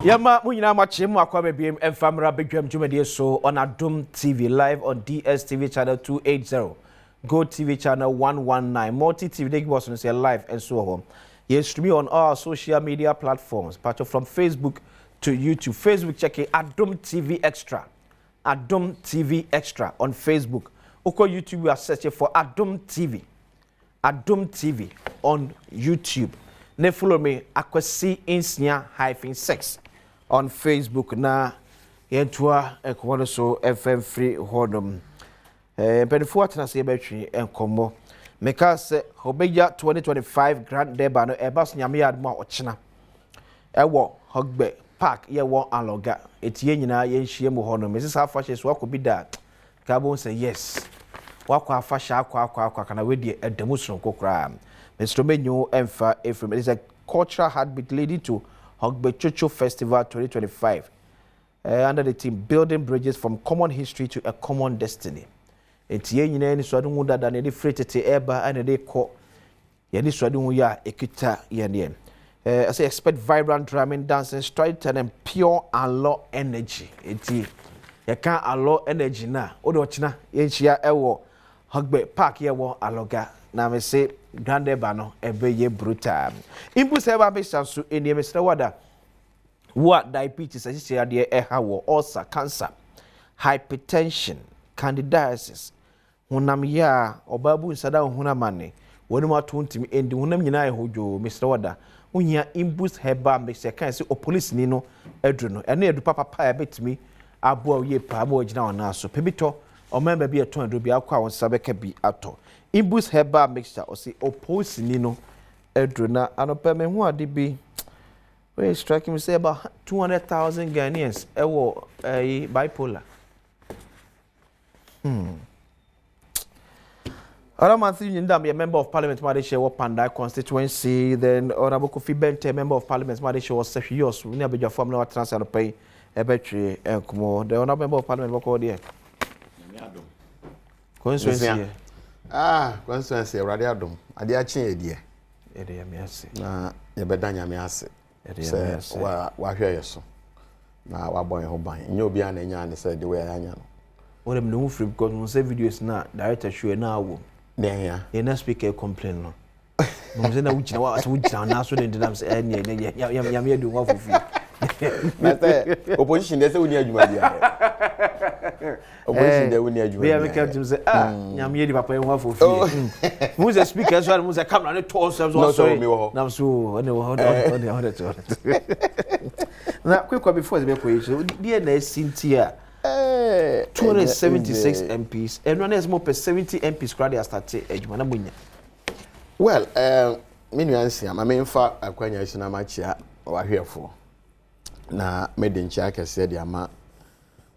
Yama munyina machemu akwa bebiem emfamra bedwam dwumade so on Adom TV live on DSTV channel 280, Go TV channel 119, Multi TV Dig Boss on say live and so on. Yes, to me on all social media platforms, part from Facebook to YouTube. Facebook check it Adom TV Extra. Adom TV Extra on Facebook. Oko YouTube we are searching for Adom TV. Adom TV on YouTube. Ne follow me akwasi insnya -6 on Facebook na yentua ekwono so FM free hodom penfo atena se betwi enkomo meka se hobeja 2025 grand deba no ebas nyame admo a ochena ewo hogbe park ye won aloga etie nyina ye nhie mu hono mesisa afahye so akobi da ka bon say yes wakwa afahye akwa kana wedi edamu so kokra Mr. Menyo Emfa Ephraim. It is a cultural heartbeat leading to Hogbe Chocho Festival 2025 under the team Building Bridges from Common History to a Common Destiny. It's yen ni swadu muda than any freighted eba and a day call Yeni swadu ya ekita yen. I say expect vibrant drumming, dancing, storytelling, and pure and low energy. It's you can't allow energy na. Odo china yenchia ewo Hogbe Park ye wo aloga. Na me say grande bano ebeye brutal impu se ba be sanso eni mesre wada wo diabetes asisi ade eha wo ulcer cancer hypertension candidiasis hunam ya obabu nsada hunamane woni ma tontimi endi hunam nyina ehojo mesre wada unya imbus heba me se kan se o police ni no edru no ene edu papa ebetimi abo a ye pa abo gina ona so pebito o member bi eton edu bi akwa won sabeka bi ato Imbus herbal mixture or say oppose nino edruna anope me hu ade bi we strike me say about 200,000 Ghanaians ewo bipolar Adom Nyindam a member of parliament Madisha wa Pandai constituency then Honorable Kofi Bente member of parliament Madisha was 7 years we na beja form na transfer pay ebetwe enkomo the honorable member of parliament what call there Adom constituency constituency Adom. Ade achi edie. Ede me ase. Na ye beda nyame ase. Ede me ase. Wa hwe yeso. Na wa bon ho ban. Nya obi an nya ne say de we anya no. What them no free because we say videos na director show na wo. Den ya. Ye na speaker complain no. No say na wuchina wa so wuchina na so den dem say yam ye do one for free. Na say opposition dey say we ni adwuma bia. Opposition dey we ni adwuma. We have kept him say yam ye di papa e one for free. Who say speaker so who say camera no to ourselves so sorry. Na so on na quick before the equation dey na Cynthia 276 MPs and one is more per 70 MPs crowd they start adwuma na munya. Well, me nuance am memfa akwanya isi na machia wa hwefo. Na made in check said the ama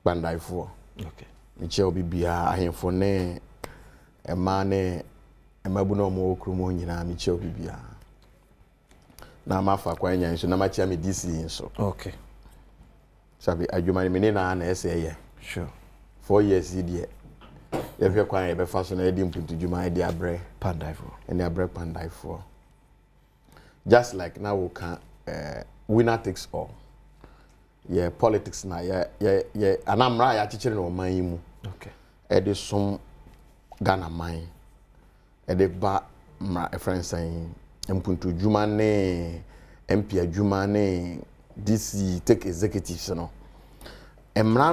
bandaifo. Okay. Nche obi bia ahemfo ne ema ne emabu no mo okrumo nyina meche obi bia. Na mafa kwanya nso na machia me DC nso. Okay. Sabi adwuma me na ese ye. Sure. 4 years die. Ye kwan ye be fa so na edi mputu dwuma edi abre pandaifo. Eni abre pandaifo. Just like now we can winner takes all. Yeah, politics na yeah anamra ya chichire no man yi mu. Okay. Ede som Ghana man. Ede ba mra friend saying mpuntu dwuma ne MP adwuma ne DC take executives no. Emra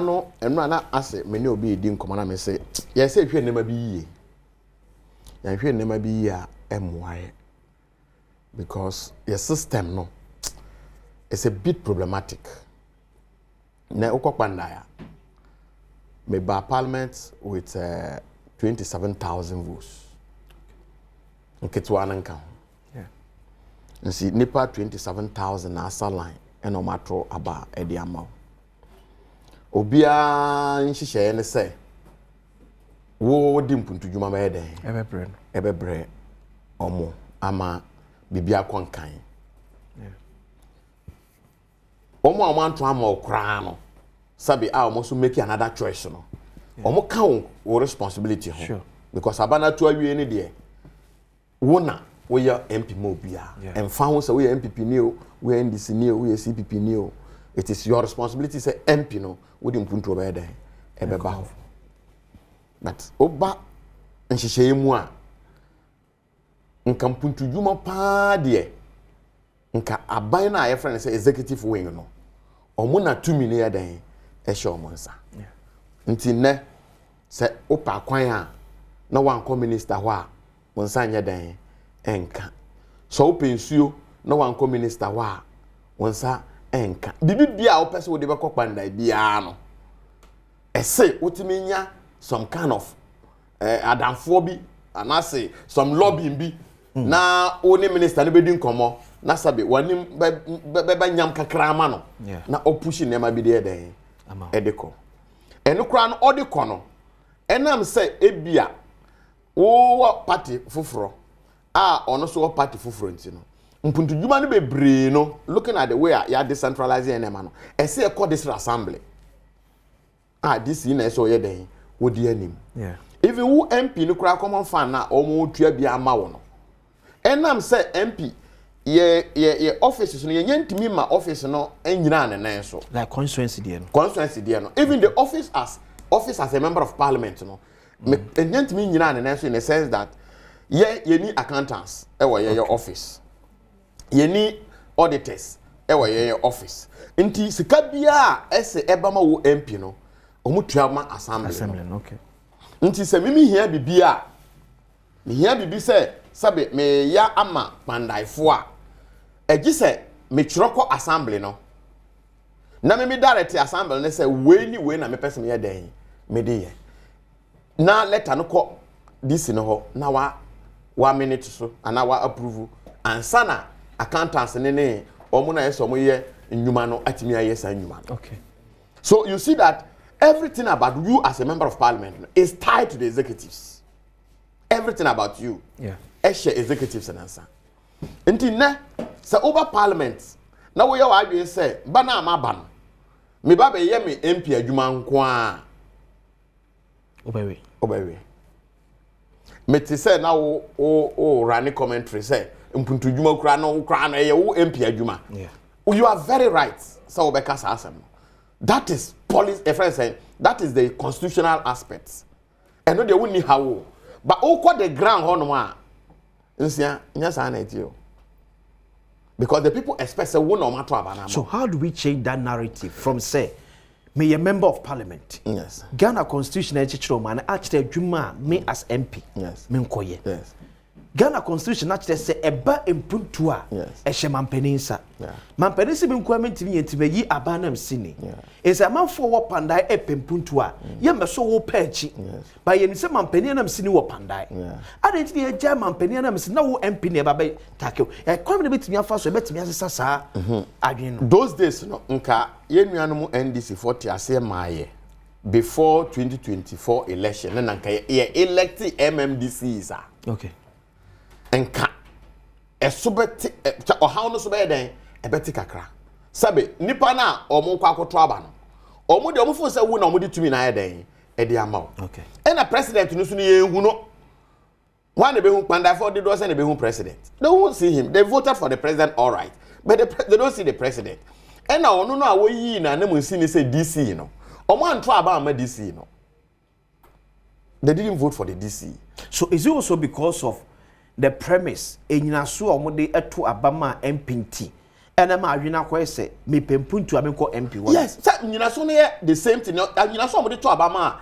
na ase me ne obi edi nkoma na me say ye say hwe nema bi yie. Ya hwe nema bi yie a emwae. Because your system no it's a bit problematic. Na ukopanda ya me ba parliament with 27,000 votes. Nketwa nanka. Yeah. Nsi nipa 27,000 na asa line eno matro aba edi ama. Obia nhihye ne say wo di mpuntu dwuma ba eden. Ebebre omo ama bibia konkan. Omo amanto ama okra no sabi omo so make another choice no omo kan wo responsibility ho sure. Because abana to awie ne de wona we MP mo bia emfa ho say we MPP ni o we NDC ni o we CPP ni o it is your responsibility say MP no wo di mpuntu obey den e be ba ho but oba nhihye mu a nka mpuntu dwuma pa de nka aban na ye friend say executive wing no omo na tumi ne ya den e hye omo nsa nti ne se opa kwan a na wan ko minister ho a mo nsa nya den enka so open nsuo na wan ko minister ho a wonsa enka bibi bia wo pese wo de be kokpanda bia no ese wotimi nya some kind of adamfo bi anase some lobbying bi na oni minister ne bedi nkomo na sabe wani be nyam kakra ama no na opushi nema bi de den edeko enukra no odeko no enam se ebia wo party foforo a ono so party foforo ntino mpuntu djuma no bebre no looking at the way ya decentralizing enema no ese e call this assembly this in eso ye den wodi anim even who MP no kura common fan na omo tua bia ama wo no enam se MP ye offices no ye ntimi ma office no enyina ne so like constituency there no even the office as a member of parliament no ntimi nyina ne so in the sense that ye ni accountants ye office ye ni auditors ye office nti sika bia ese ebama wo MP no omu tuama assembly no okay nti se mimi hia bibia me hia bibi se sabe me ya ama pandaifo a egi se me chiroko assembly no na me direct assembly ne se we na me person me den me de ye na letter no ko this no ho na wa minute so ana wa approve ansana accountants ne omo na yeso mo ye nnwuma no atimi aye san nnwuma no okay so you see that everything about you as a member of parliament is tied to the executives. Everything about you. Yeah. Eshe executives and answer. Until na sa over parliament. Na we yaw adwen say bana amaba no. Me ba be ye me MP adwuma nko a. Obewe. Me ti say na o run commentary say mpuntu adwuma kura no ye wo MP adwuma. Yeah. You are very right. So obeka sa asem. That is policy, a friend saying, that is the constitutional aspects. And no, they wouldn't how. But the ground on because the people expect a one or matter. So how do we change that narrative from say, me a member of parliament? Yes. Ghana constitution man actually Juma me as MP. Yes. Me nkoye. Yes. Ghana constitution actually say eba empuntu a ehye mampeninsa. Mampeninsa bi nko amintimi yentime yi abanam sini. Is a man for what pandai epempuntu a ye meso wo pachi. Ba ye nse mampenin nam sini wo pandai. Adenti ye ja mampenin nam sini na wo MP ne ba be takew. E kwame betimi afa so betimi asesa saa adwen no. Those days no nka ye nuanom NDC 40 ase maaye before 2024 election na nka ye elect MMDC isa. Okay. Enka esobeti ohaw no so be den ebeti kakra sabe nipa na omo kwa akoto aba no omo de omo fo se wu na omo de tumi na den e de ama okay and the president no so ne yehu no one be hu panda for the do say ne be hu president they won't see him. They voted for the president all right but they don't see the president and na ono no a wo yi na mu si ni say DC no omo anto aba ama DC no they didn't vote for the DC. So is it also because of the premise enyina so omode eto abama MPT ena ma adwena kwa ese me pempuntu amenko MP one. Yes, so enyina so ne the same thing enyina so omode to abama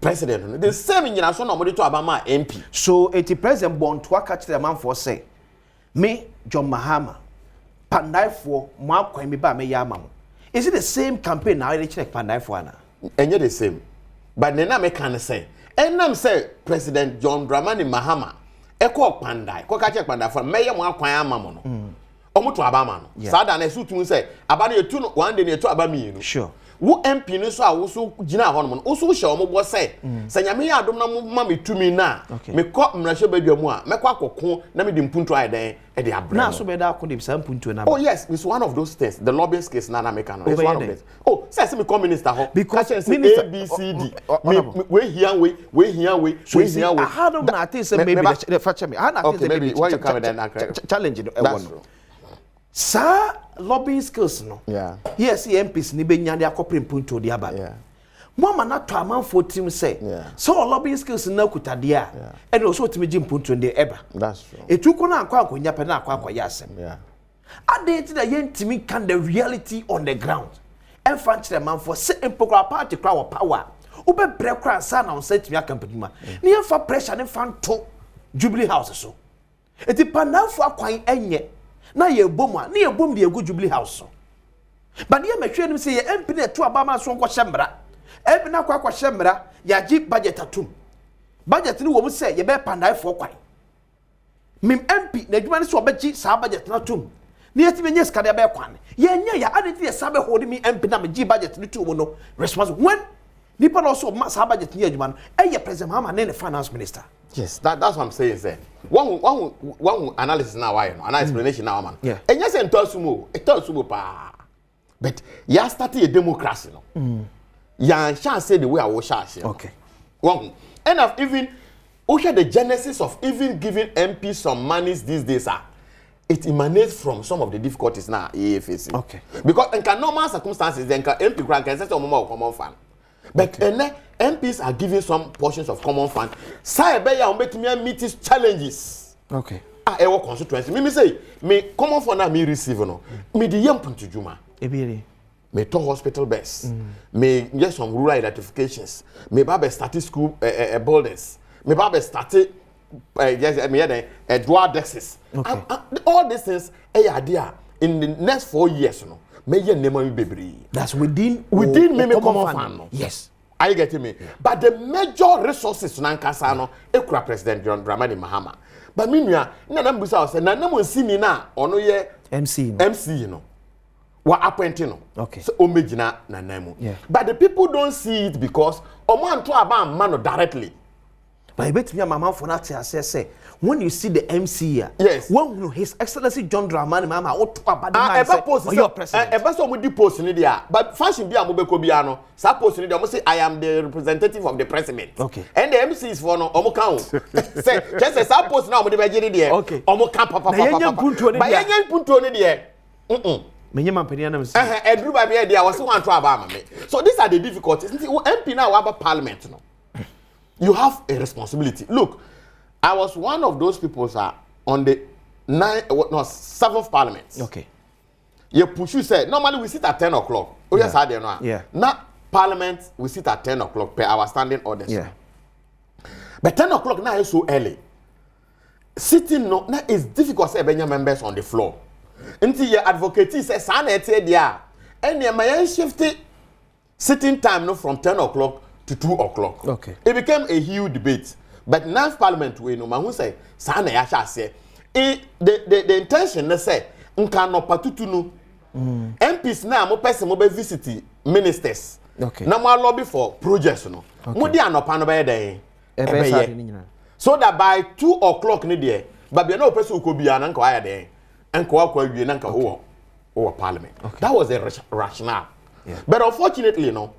president the same enyina so na omode to abama MP. So eti president bonto aka kire man for say me John Mahama pandaifo mo akwan me ba me ya amamo. Is it the same campaign now they check pandaifo ana? Enye the same. But na me can say enam say President John Dramani Mahama eko pandai ko ka che pandai for meye mo akwan amamo no omoto abama no sada na esutu say abana etu no one day na etu abami no sure wo MP no so a wo so gina ho no wo so hye omo bo say sanyame ya adom na ma metumi na me ko mrahye badwa mu a me kwa kokko na me di mpuntu aiden e de abre na so be da ko de mpuntu na. Oh yes, it's one of those tests. The lobbying case na make no. It's one of them. Oh, say me come minister ho. Because minister ABCD. We here we Adom na think say maybe the fetch me. How na think maybe why you come then challenge no e won. Sa lobbying skills no. Yeah. Yes, MPs ni be nyane akopre mpunto di aba. Yeah. Mama na to amanfo tim say. So lobbying skills na kutade a. And also timi ji mpunto de eba. That's true. Etuko na akwa akonya pe na akwa yasem. Yeah. Ade ti da yentimi can the reality on the ground. Emfa nchire manfo se empokra party kra wo power. Ube bre kra sa na on set me company ma. Ni emfa pressure ne fanto Jubilee House so. Eti panafo akwan enye na ye bom a na ye bom de egu Jubilee House so. But ye mehwe nim se ye MP na to abama so nko hyemra. MP na kwa hyemra ya gi budget atum. Budget ni wo mu se ye be panafo kwan. Mim MP na adwuma ne so obegi sa budget na atum. Ni yeti menye skade ya be kwan. Ye nya ya ade ti ye sabe hold me MP na me gi budget ni tu mu no responsible when nipa no so sa budget ni adwuma no eye president Mahama ne finance minister. Yes, that's what I'm saying, sir. One analysis now, why? An explanation now, man. Yeah. And yes, it tells you, pa. But you started a democracy, no. You shan't say the way I was shall. Okay. One, and I've even, the genesis of even giving MP some monies these days, it emanates from some of the difficulties now AFC. Okay. Because in normal circumstances, then MP grant can set more common fund. But MPs are giving some portions of common fund. Say beya on make me meet these challenges. Okay. I work constituency. Me say me common fund na me receive no. Me the yam puntu juma. Ebiri. Me to hospital beds. Me get some rural identifications. Me ba be start school buildings. Me ba be start yes me a dual dexes. Okay. All these things idea in the next 4 years no. That's within me common fund. No. Yes. Are you getting me? Yeah. But the major resources to Nankasa no, ekura President John Dramani Mahama. But meanwhile, na nambusa say na namu see me na ono ye MC no. Wa appointing no. Okay. So omegina na namu. Yeah. But the people don't see it because omo anto aba man directly. But I bet me mama for that say when you see the MC here, yes, when His Excellency John Dramani Mahama or to about the your president. Ever so with the post in there, but fashion be a mobile biano. Sa post in there, say I am the representative of the president. Okay. And the MC is for no omo count. Say just say sa post now, we be there. Okay. Omo count papa. But yenye punto ni there. Menye mampeni na msi. Edru ba be there was one to aba me. So these are the difficulties. MP now about parliament no. You have a responsibility. Look, I was one of those people on the 7th parliament. Okay. You push you say normally we sit at 10 o'clock. Oh yes, I don't know. Yeah. Now parliament we sit at 10 o'clock per our standing orders. Yeah. But 10 o'clock now is so early. Sitting no now is difficult say benya members on the floor. Until your advocate says sana ete dia. And your man shift sitting time no from 10 o'clock to 2 o'clock. Okay. It became a huge debate. But now parliament we no man who say sana ya sha say the intention they say nka no patutu no MPs now mo person mo be visit ministers. Okay. Na mo lobby for projects no. Mo di anopa no be den. So that by 2 o'clock ni there but be no person ko bia na nka wa ya den. Nka wa kwa wie na nka over parliament. Okay. That was a rationale. Yeah. But unfortunately no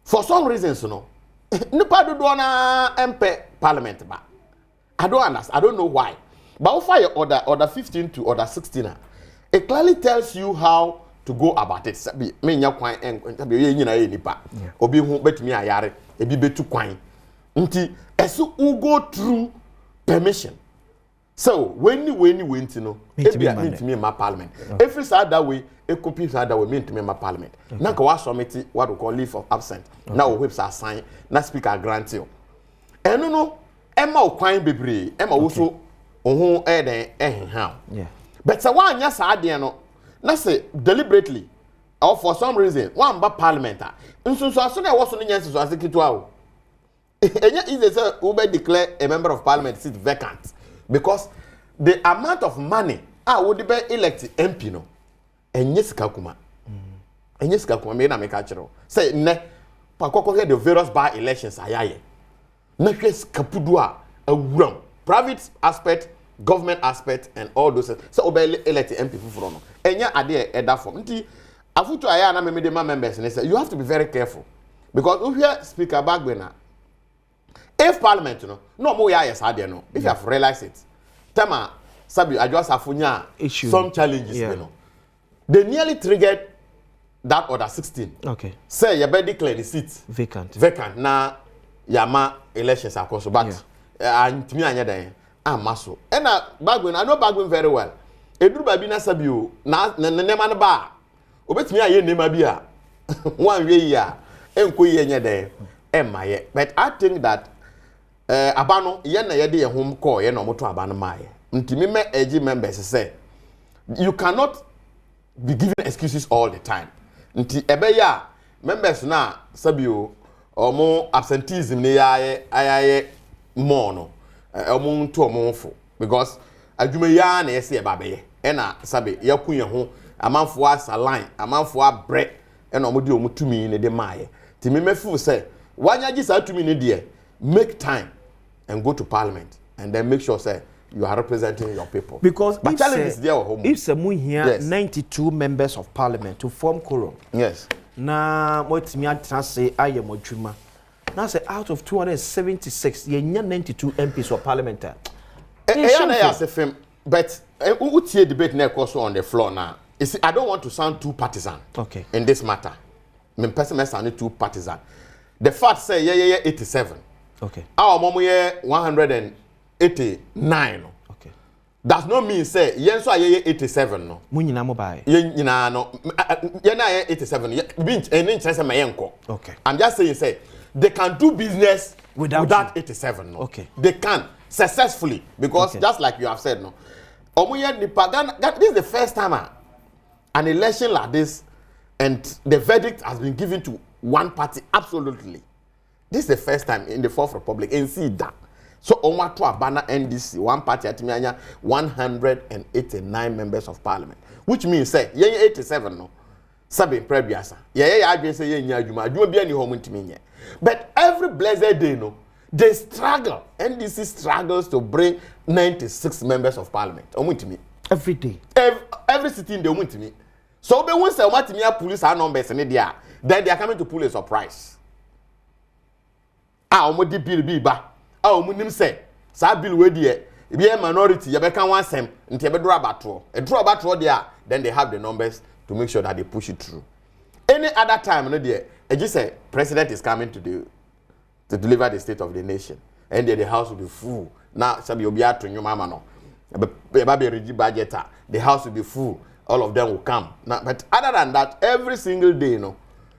for some reasons no nipa do na MP parliament ba. I don't understand. I don't know why. But if I order 15 to order 16, it clearly tells you how to go about it. Me nya kwan be ye nyina ye nipa. Obi hu betumi ayare, ebi betu kwan. Nti esu go through permission. So when you went no, ebi me my parliament. Every side that way, e copy side that way me to me my parliament. Na ka wa submit what we call leave of absence. Now whips are sign, na speaker grant you. Eno no, Emma kwan bebre, Emma also ohun yeah. But say one nya sa ade no na say deliberately or for some reason one ba parliament nsunsu aso na wo so nya nsunsu ase kitwa o enya easy say we be declare a member of parliament seat vacant because the amount of money would be elect MP no enye sika kuma me na me ka kire say ne pakoko the various by elections ayaye na hwe sika pudu awuram private aspect, government aspect, and all those. So, obey elect MP for no. Enya ade eda form. Nti afutu aya na me de members and say you have to be very careful because if you speaker back when if parliament no more yes ade no. If you have realized it, tema sabi adjust afunya some challenges you know. they nearly triggered that order 16. Okay. Say you better declare the seat Vacant. Vacant. Now, yama elections are course, but to me, I maso. And Bagwin, I know Bagwin very well. Edu baby na sabio na nema ba. Obetimi aye nema bia. One way ya. Enko ye nye den. Emaye. But I think that abano ye na ye de ye home call ye na omoto abano maye. Ntimi me AG members say you cannot be giving excuses all the time. Nti ebe ya members na sabio omo absenteeism ne ayaye more no. Omo nto omo fo because adwuma ya na yesi eba be ye na sabe yakun ye ho amanfo asaline amanfo abre na omo de omo tumi ne de maye ti me mefu say wanya gi sa tumi ne de make time and go to parliament and then make sure say you are representing your people because but challenge is there home if we here 92 members of parliament to form quorum yes na motimi atrase ayemodwuma now say out of 276 you 92 MPs of parliament but utie debate na course on the floor now. You see, I don't want to sound too partisan. Okay. In this matter, Mpensenpensenmu sound too partisan. The fact say yeah 87. Okay. Our mom 189. Okay. Does not mean say yen so yeah 87 no. Mu nyina mo bai. Yen nyina no. Yen na 87. Be any interest my yenko. Okay. I'm just saying say they can do business without 87 no. Okay. They can successfully because okay. just like you have said no. This is the first time an election like this and the verdict has been given to one party absolutely. This is the first time in the Fourth Republic and see that. So Oma to Abana NDC one party at 189 members of parliament, which means say 87 no. Sabe prebiasa. I just say but every blessed day no. They struggle. NDC struggles to bring 96 members of parliament. Every day. Every sitting they want to me. So when say what me police are numbers in there, then they are coming to pull a surprise. Omodi bill bi ba. Omunim say, sa bill we there, be a minority, you can one sem, until be draw battle. A draw battle there, then they have the numbers to make sure that they push it through. Any other time, no there, I just say president is coming to deliver the state of the nation, and then the house will be full. Now, sabi obiya to your mama no, baby regi budget, the house will be full. All of them will come. Now, but other than that, every single day, no,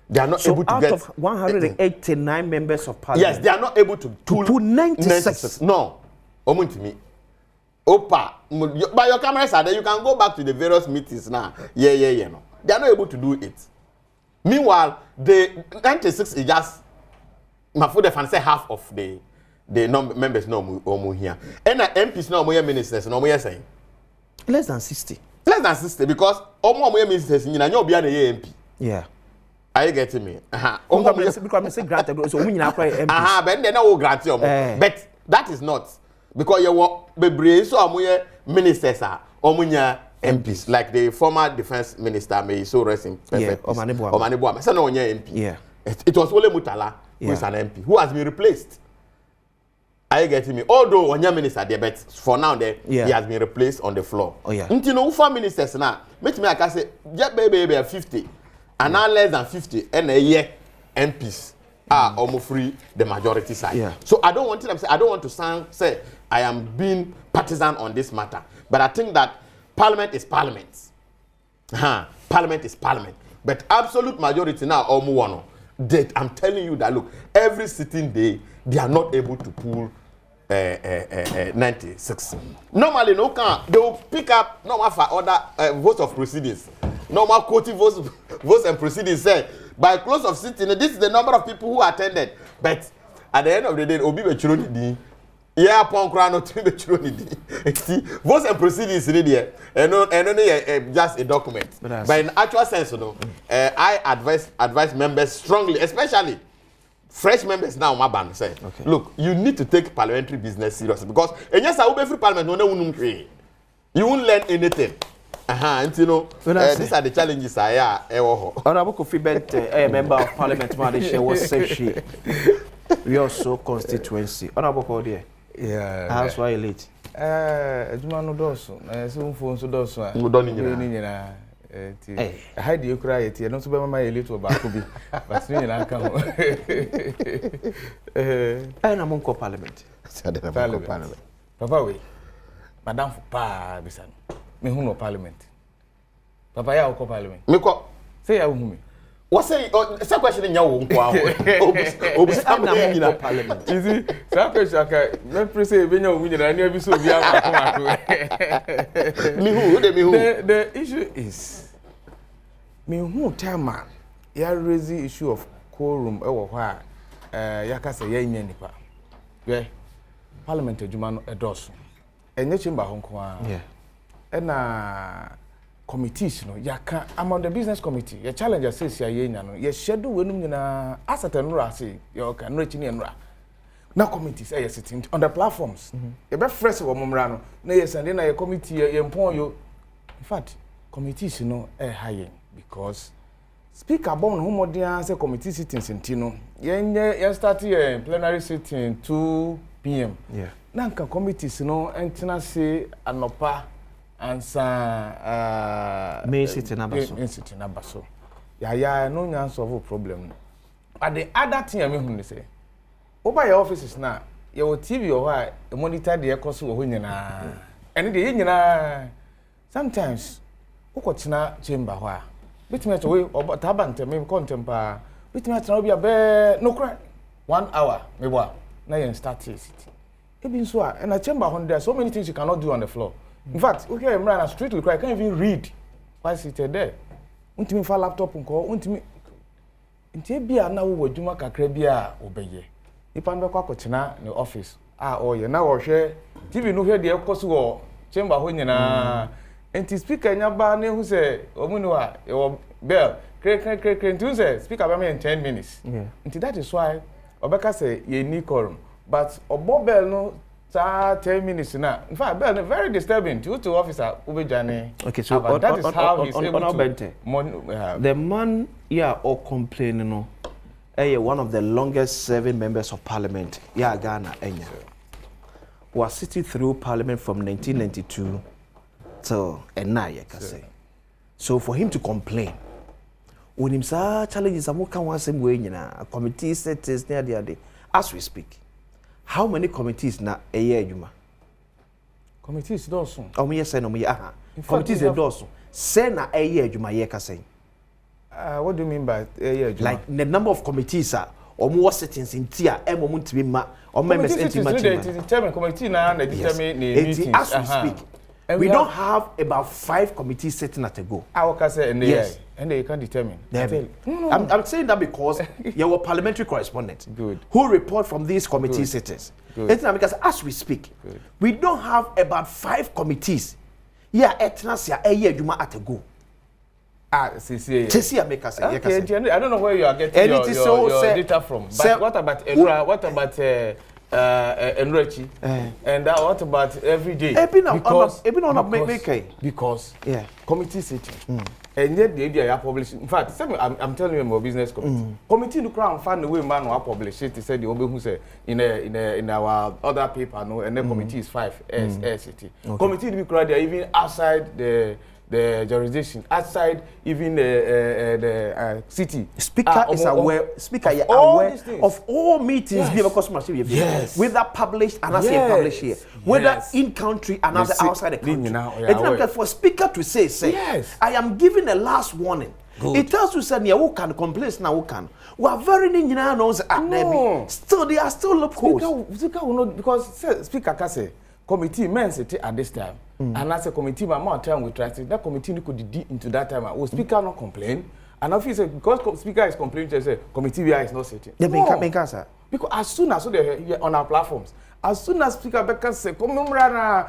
they are not able to get. So out of 189 members of parliament, yes, they are not able to pull 96. No, to me. Opa, but your cameras are there. You can go back to the various meetings now. Yeah, no, they are not able to do it. Meanwhile, the 96 is just. My food fan say half of the members no here. And the MPs no more ministers no more saying. Less than 60. Less than 60 because more ministers you know be an MP. Yeah. Are you getting me? Because I say granted so we nyina cry MPs. But then no grant you. But that is not because you want bebre so more ministers are omunya MPs like the former defense minister may so rest in perfect peace. Omanebua. Say no onya MP. Yeah. It was Ole Mutala who is an MP who has been replaced. Are you getting me? Although one minister there, but for now there he has been replaced on the floor. Oh yeah. Until no four ministers now. Make me I can say just baby 50 and now less than 50 and a year MPs are almost free the majority side. Yeah. So I don't want to say I am being partisan on this matter, but I think that parliament is parliament. Parliament is parliament. But absolute majority now almost one. I'm telling you that look, every sitting day they are not able to pull 96. Normally, no can they will pick up normal for other votes of proceedings. Normal quoting votes and proceedings say by close of sitting, this is the number of people who attended. But at the end of the day, Obi Bechironi yeah, upon crown to see votes and proceedings in there, and only just a document. But in actual sense, you know, I advise members strongly, especially fresh members now. My band say, look, you need to take parliamentary business seriously because yes, I will be free parliament. You won't learn anything. And you know, these are the challenges I are. Honorable Kofi Bent, a member of parliament, was she. We also constituency. Honorable Kodia. Yeah. How's why late? Juma no doso. So phone so doso. No doni nyina. hide you cry it, no so be my little back be. But you na kan ho. Na monko parliament. Parliament. Papa we. Madam pa bisan. Me hu no parliament. Papa ya ko parliament. Me ko. Say ya hu me. What say say question nya wo nko aho. Obisa na mo nyina parliament. You see, that question okay, me pre say be nya wo nyina na bi so bi amako. Me who de me who. The issue is me who time ya raise the issue of quorum e wo ho a ya ka say ya nya nipa. Yeah. Parliament adwuma no edoso. Enye chamber ho nko a. Yeah. Na committees no yaka among the business committee your challenger says ya yenya no ye schedule wenum nyina asset enura say your ka no rechi enura na committees are sitting on the platforms ye be fresh wo momra no na ye send na ye committee ye mpon yo in fact committees no high because speaker bon ho modern say committee sittings ntino ye start ye plenary sitting 2 p.m. yeah na nka committees no entina say anopa ansa me sitting abaso ya no nyan solve problem but the other thing I mean say over your offices na your TV or why monitor the course wo nyina and the nyina sometimes ukotina chamber ho a bitime to we tabante me contempa bitime to be a no cry 1 hour me boa na you start sit e bin so a na chamber ho there so many things you cannot do on the floor. In fact, okay, I'm running street look I can't even read. Why seated there? Untimi fa laptop nko, untimi ntie bia na wo wadwuma kakra bia obeye. Ipa mbekwa kochena ne office. Oye na wo hwe TV no hwe de ekoso wo chamber ho nyina. Enti speaker nya ba na hu se omunu a wo bell kre ntu se speaker ba me in 10 minutes. Yeah. Enti that is why obeka say ye ni quorum. But obo bell no 10 minutes now. In fact, very disturbing to officer Ubejane. Okay, so that is how he's able to. The man, or complaining, no, one of the longest serving members of parliament, Ghana, was sitting through parliament from 1992 till now, you can say. So for him to complain, when him say challenges, I'm working one same way, a committee settings near the other, as we speak. How many committees na juma? Committees dosun. Me yes no me aha. Committees dosun. Say na juma ye ka say. What do you mean by juma? Like the number of committees are or more sittings in tia e mo ntimi ma or members determine committee na determine meetings as we speak. And we don't have about 5 committees sitting at a go. I will say yes. And they can determine. I'm saying that because you were parliamentary correspondent who report from these committee sittings. Because as we speak, we don't have about 5 committees. Juma at a go. See, I make us say. Okay, I don't know where you are getting your data from. But what about Edra? What about Enrichi? And what about every day? Because committee sitting. And yet the idea you publish. In fact, I'm telling you about business committee. Committee no crown find the way man who publish it. He said the who say in our other paper no, and then committee is 5 city. Committee to be crowd there even outside the jurisdiction, outside even the city. Speaker is aware. Speaker is aware of all meetings being yes. Whether published and as published here, whether in country and outside the country. It's for speaker to say, yes. I am giving a last warning. Good. It tells you say who can complain now who can. We are very knows still they are still loopholes. Speaker will not because speaker can say committee men sit at this time. And as a committee, my amount of time we try to that committee could dig into that time. Will speaker not complain? And if he say because speaker is complaining, they say committee is not sitting. Because as soon as they're on our platforms, as soon as speaker Becker say come na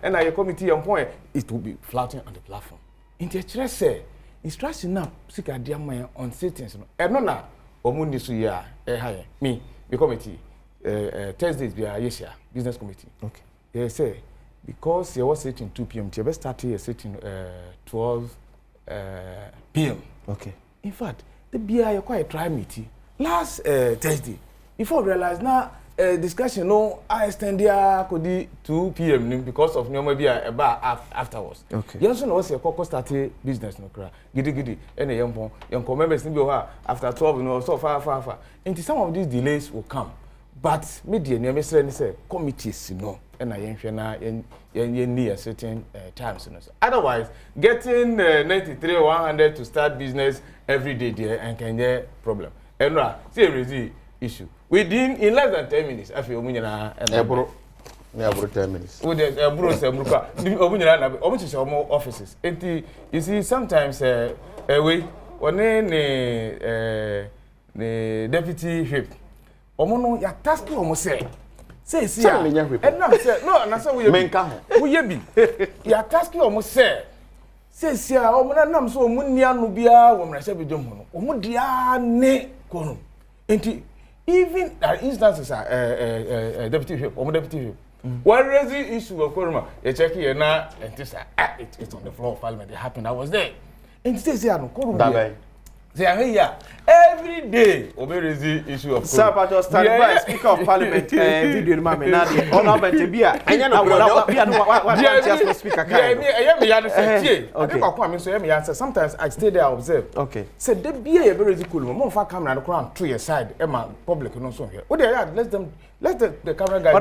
and your committee on point, it will be flouting on the platform. In the interest say instruction now speaker dear man on sittings. And no na omundi su ya me the committee Thursdays be a business committee. Okay. They say because you was sitting 2 p.m. you best start here sitting 12 p.m. Okay. In fact, the BI quite try meeting last Thursday. Before I realize now discussion no I extend there could be 2 p.m. because of maybe a bar afterwards. Okay. You also know what's your coco started business no cra. Giddy and a young members after 12 you know so far. And some of these delays will come. But media never say committees you know and I near certain times. Otherwise, getting 93 or 100 to start business every day there and can get problem. And serious issue. Within in less than 10 minutes, I feel we are 10 minutes. With the offices. You see, sometimes we one the deputy whip. Omono ya task almost say and now say no, and I say we be ya task almost say omona nam so omunia no bia wo mrase be dom hono omudia ne kono enti even that instances are deputy whip deputy whip one raising issue of koroma you check here na enti it's on the floor of parliament it happened I was there enti say no koroma they are here every day. Obey issue of. Sir, but just stand by Speaker of Parliament video mama na the honorable Bia. Anya no what speaker kind. Okay. Sometimes I stay there observe. Okay. Say the Bia you very cool. Mo fa camera no crown to your side. E ma public no so here. What they are let the camera guy.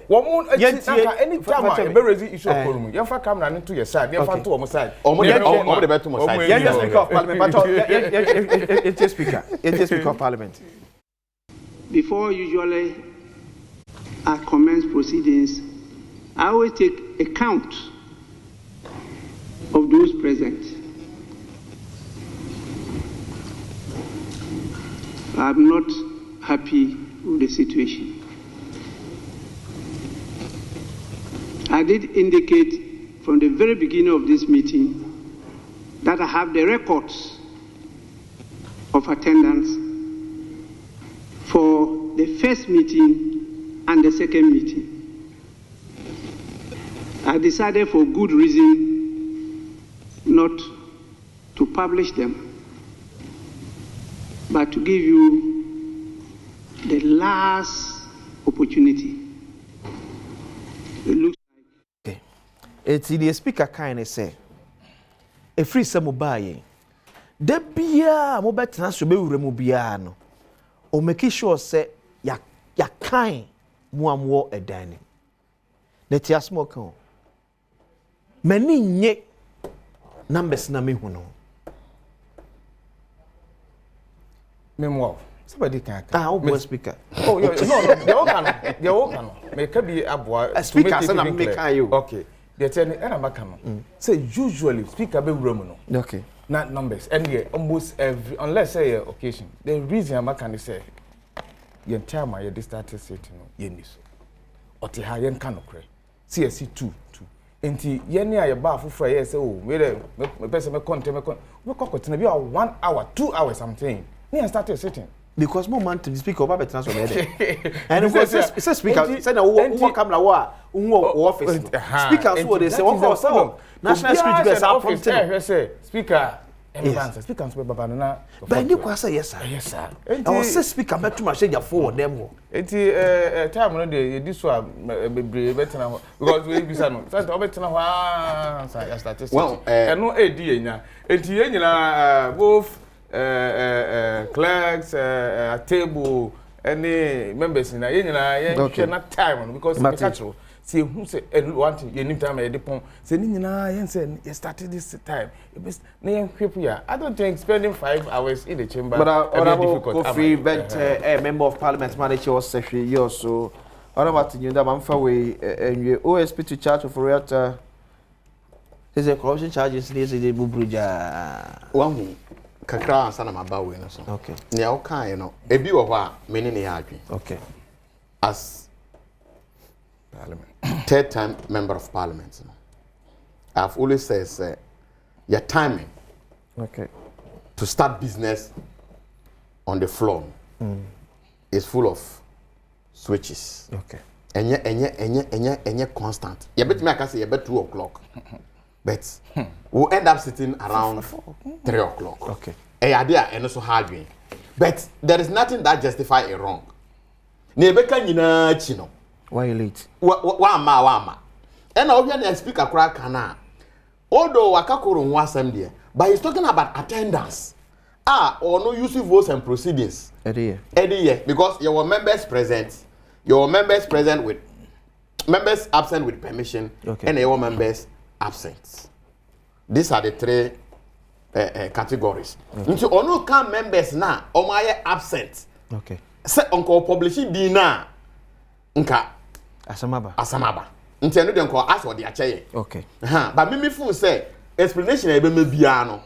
One any time you very issue of cool. You fa camera into your side. You fa to omo side. Omo the better mo side. Yeah, Speaker of Parliament. But it's just Speaker. It's just Speaker of Parliament. Before usually I commence proceedings, I always take a count of those present. I'm not happy with the situation. I did indicate from the very beginning of this meeting that I have the records of attendance for the first meeting and the second meeting. I decided for good reason not to publish them, but to give you the last opportunity. It looks like... Okay. It's the speaker kind of say, a free samubai. De bia mo betena so be wure mu bia no o make sure say ya kan mu amwo edan ni na ti asmo kan mani nye numbers na me hu no memo somebody can o speaker oh no they all can make be aboa speaker say na me kan you okay they tell me na maka no say usually speaker be wure mu no okay not numbers and yeah almost every unless say occasion the reason I'm can say the entire my started setting no ye ni so oti ha yen kan okre CSC 2 enti ye ni aye ba foforo ye say oh me person me content me kokotena bi 1 hour 2 hours something me started setting because mo man to speak about better so there and because say speaker say na wo camera wo office speaker so they say one for national security best appointed say speaker everyone speaker so baba na but ni kwa say yes sir I was say speaker better ma share forward them enti time no dey this one bebre better na because we be say no say better na ho say statistics no edi enya enti yenyina both clerks table any members na yenyina na time because we catch see who say one thing you need time e depon say ni nyina yen say you started this time na yen people ya I don't think spending 5 hours in the chamber but difficult free but a member of parliament manager was secretary you also about you that man we OSP to charge of realtor is a corruption charges this is the bubruja one kakra ansa na mabawe no so okay ne o kan no ebi wo ho a meni ne ya adwen okay as parliament third time member of parliament no I've always said your timing okay to start business on the floor is full of switches okay enye constant you bet me I can say you bet 2 o'clock but we'll end up sitting around 3 o'clock. Okay. And so hard. But there is nothing that justify a wrong. na ebeka nyina chi no why late wa ama and obvia na speaker kura kana although wakakoro ho asem there but he's talking about attendance or no use votes and proceedings every year because your members present with members absent with permission and your members absent. These are the three categories. Nti ono kan members na omaye absent. Okay. Say onko publishing di na nka asamaba. Nti eno de nko aso de akyeye. Okay. But me feel say explanation e be me bia no.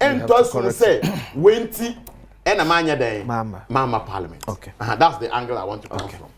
Ento so say wenti and a manya day mama parliament. Okay. That's the angle I want to come from.